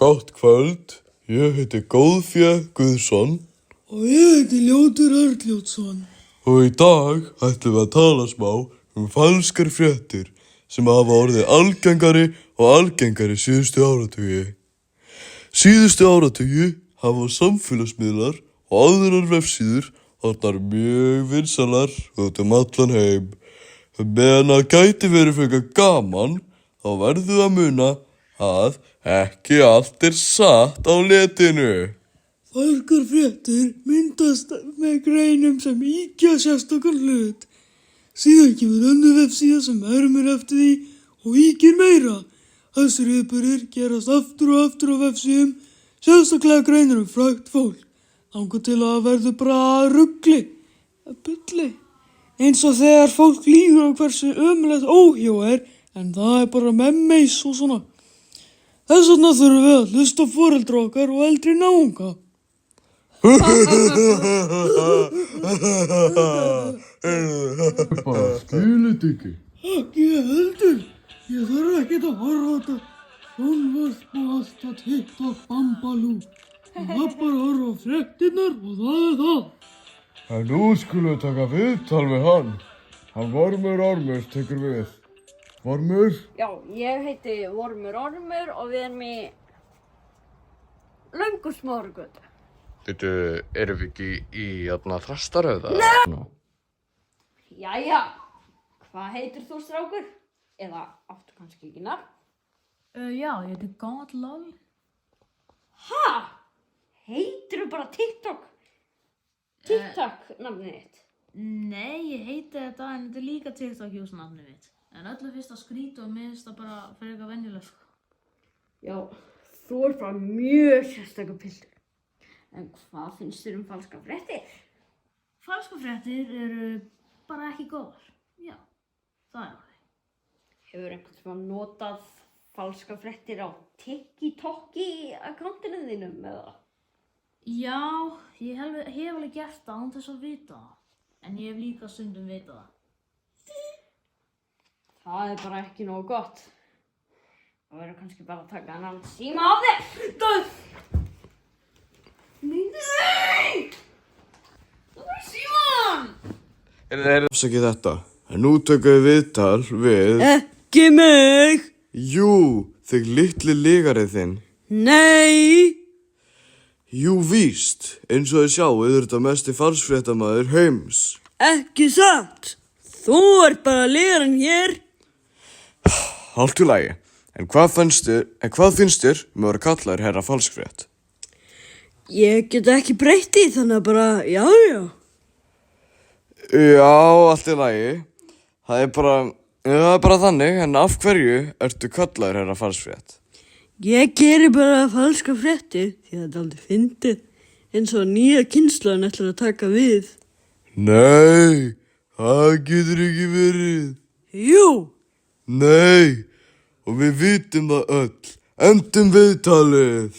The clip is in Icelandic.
Gott kvöld, ég heiti Góðfé Guðsson og ég heiti Ljótur Arnljótsson og í dag ætlum við að tala smá falskar fréttir sem hafa orðið algengari síðustu áratugi. Síðustu áratugi hafa samfélagsmiðlar og aðrar vefsíður orðnar mjög vinsælar út allan heim. Meðan það gæti verið frekar gaman, þá verðum við að muna að ekki allt satt á netinu. Falskar fréttir myndast með greinum sem ýkja sérstakan hlut. Síðan kemur önnur vefsíða sem hermir eftir því og ýkir meira. Þessir viðburðir gerast aftur og aftur á vefsíðum, sérstaklega greinar frægt fólk. Þangað til að það verður bara rugli, bulli. Eins og þegar fólk lýgur á hversu ömurlegt óhjó en það bara memmeis og svona. Þess vegna þurfum við að hlusta á foreldra okkar og eldri náunga. Bara skilit ekki. Ekki heldur. Ég þarf ekkert að horfa á þetta sjónvarp og allt að TikTok bambalú. Ég var bara að horfa á fréttirnar og það það. En nú skulum við taka viðtal við hann. Hann Vormur tekur við. Vormur? Já, ég heiti Vormur og við erum í Löngusmáragötu. Erum við ekki í Þrastarhöfða? Nei! Jæja, hvað heitir þú strákur? Eða áttu kannski ekki nafn? Já, ég heiti Gáðlál. Ha? Heitirðu bara TikTok nafnið þitt? Nei, ég heiti þetta en þetta líka TikTok nafnið mitt. En öllu fyrst að skrýta og mér finnst það bara fyrir eitthvað venjulegt. Já, þú bara mjög sérstakur piltur. En hvað finnst þér falskar fréttir? Falskar fréttir eru bara ekki góðar. Já, það orðið. Hefur einhvern tímann notað falskar fréttir á TikTok-akkantinu þínum eða? Já, ég hef alveg gert það án þess að vita það. En ég hef líka stundum vitað það. Það bara ekki nógu gott. Það verður kannski bara að taka annan síma af þér. Nei! Það er síman! Afsakið þetta. En nú tökum við viðtal við... Ekki mig! Jú, þig litli lygarið þinn. Nei! Jú, víst. Eins og þið sjáu þetta mesti falsfréttamaður heims. Ekki satt! Þú bara lygarinn hér. Allt í lagi. En hvað finnst þér með að vera kallaður herra falskfrétt? Ég get ekki breytt því þannig að bara, já. Já, allt í lagi. Það er bara þannig, en af hverju ertu kallaður herra falskfrétt? Ég geri bara falskar fréttir því það aldrei fyndið. Eins og nýja kynslóðin ætlar að taka við. Nei, það getur ekki verið. Jú. Nei, og við vitum það öll. Endum viðtalið.